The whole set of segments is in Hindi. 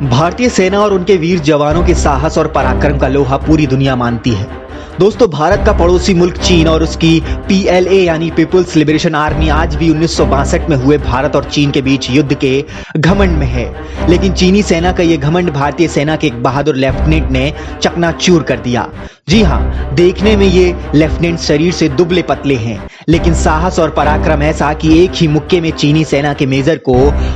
भारतीय सेना और उनके वीर जवानों के साहस और पराक्रम का लोहा पूरी दुनिया मानती है। दोस्तों, भारत का पड़ोसी मुल्क चीन और उसकी PLA यानी पीपुल्स लिबरेशन आर्मी आज भी 1962 में हुए भारत और चीन के बीच युद्ध के घमंड में है। लेकिन चीनी सेना का ये घमंड भारतीय सेना के एक बहादुर लेफ्टिनेंट ने चकनाचूर कर दिया। जी हाँ, देखने में ये लेफ्टिनेंट शरीर से दुबले पतले हैं, लेकिन साहस और पराक्रम ऐसा कि एक ही मुक्के में चीनी सेना के मेजर को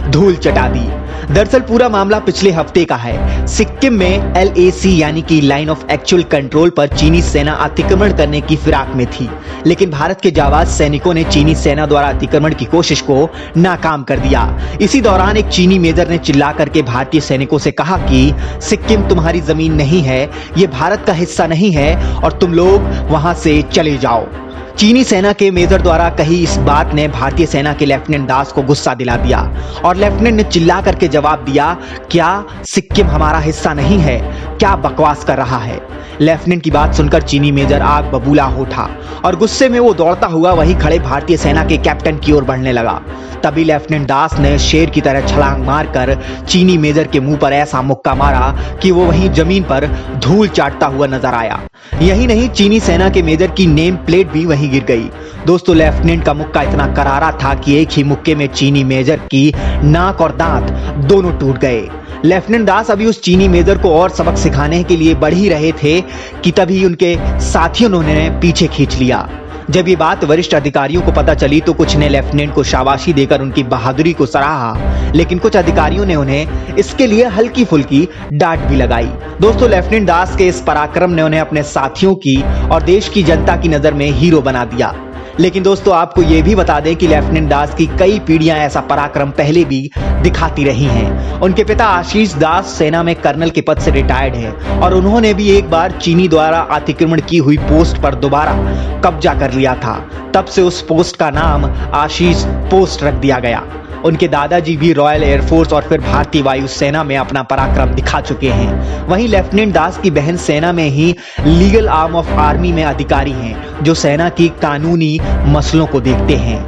धूल चटा दी। दरअसल पूरा मामला पिछले हफ्ते का है। सिक्किम में LAC यानी कि लाइन ऑफ एक्चुअल कंट्रोल पर चीनी सेना अतिक्रमण करने की फिराक में थी, लेकिन भारत के जाबाज सैनिकों ने चीनी सेना द्वारा अतिक्रमण की कोशिश को नाकाम कर दिया। इसी दौरान एक चीनी मेजर ने चिल्ला करके भारतीय सैनिकों से कहा कि सिक्किम तुम्हारी जमीन नहीं है, ये भारत का हिस्सा नहीं है और तुम लोग वहां से चले जाओ। चीनी सेना के मेजर द्वारा कही इस बात ने भारतीय सेना के लेफ्टिनेंट दास को गुस्सा दिला दिया और लेफ्टिनेंट ने चिल्ला करके जवाब दिया, क्या सिक्किम हमारा हिस्सा नहीं है? क्या बकवास कर रहा है? लेफ्टिनेंट की बात सुनकर चीनी मेजर आग बबूला हो उठा और गुस्से में वो दौड़ता हुआ वहीं खड़े भारतीय सेना के कैप्टन की ओर बढ़ने लगा। तभी लेफ्टिनेंट दास ने शेर की तरह छलांग मारकर चीनी मेजर के मुंह पर ऐसा मुक्का मारा कि वो वहीं जमीन पर धूल चाटता हुआ नजर आया। यही नहीं, चीनी सेना के मेजर की नेम प्लेट भी वहीं गिर गई। दोस्तों, लेफ्टिनेंट का मुक्का इतना करारा था कि एक ही मुक्के में चीनी मेजर की नाक और दांत दोनों टूट गए। लेफ्टिनेंट दास अभी उस चीनी मेजर को और सबक सिखाने के लिए बढ़ ही रहे थे कि तभी उनके साथियों ने उन्हें पीछे खींच लिया। जब ये बात वरिष्ठ अधिकारियों को पता चली तो कुछ ने लेफ्टिनेंट को शाबाशी देकर उनकी बहादुरी को सराहा, लेकिन कुछ अधिकारियों ने उन्हें इसके लिए हल्की फुल्की डांट भी लगाई। दोस्तों, लेफ्टिनेंट दास के इस पराक्रम ने उन्हें अपने साथियों की और देश की जनता की नजर में हीरो बना दिया। लेकिन दोस्तों, आपको यह भी बता दें कि लेफ्टिनेंट दास की कई पीढ़ियां ऐसा पराक्रम पहले भी दिखाती रही हैं। उनके पिता आशीष दास सेना में कर्नल के पद से रिटायर्ड हैं और उन्होंने भी एक बार चीनी द्वारा अतिक्रमण की हुई पोस्ट पर दोबारा कब्जा कर लिया था। तब से उस पोस्ट का नाम आशीष पोस्ट रख दिया गया। उनके दादाजी भी रॉयल एयरफोर्स और फिर भारतीय वायुसेना में अपना पराक्रम दिखा चुके हैं। वहीं लेफ्टिनेंट दास की बहन सेना में ही लीगल आर्म ऑफ आर्मी में अधिकारी हैं, जो सेना की कानूनी मसलों को देखते हैं।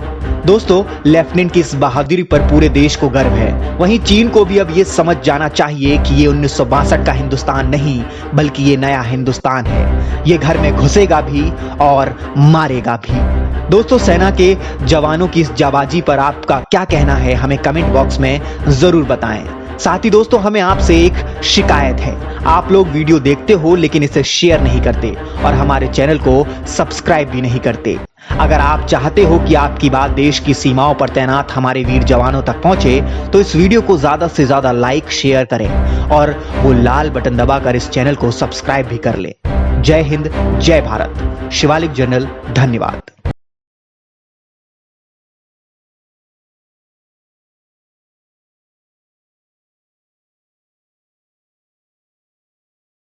दोस्तों, लेफ्टिनेंट की इस बहादुरी पर पूरे देश को गर्व है। वहीं चीन को भी अब ये समझ जाना चाहिए कि ये 1962 का हिंदुस्तान नहीं, बल्कि ये नया हिंदुस्तान है। ये घर में घुसेगा भी और मारेगा भी। दोस्तों, सेना के जवानों की इस जाबाजी पर आपका क्या कहना है, हमें कमेंट बॉक्स में जरूर बताएं। साथ ही दोस्तों, हमें आपसे एक शिकायत है। आप लोग वीडियो देखते हो लेकिन इसे शेयर नहीं करते और हमारे चैनल को सब्सक्राइब भी नहीं करते। अगर आप चाहते हो कि आपकी बात देश की सीमाओं पर तैनात हमारे वीर जवानों तक पहुंचे तो इस वीडियो को ज्यादा से ज्यादा लाइक शेयर करें और वो लाल बटन दबाकर इस चैनल को सब्सक्राइब भी कर लें। जय हिंद, जय भारत। शिवालिक जर्नल, धन्यवाद।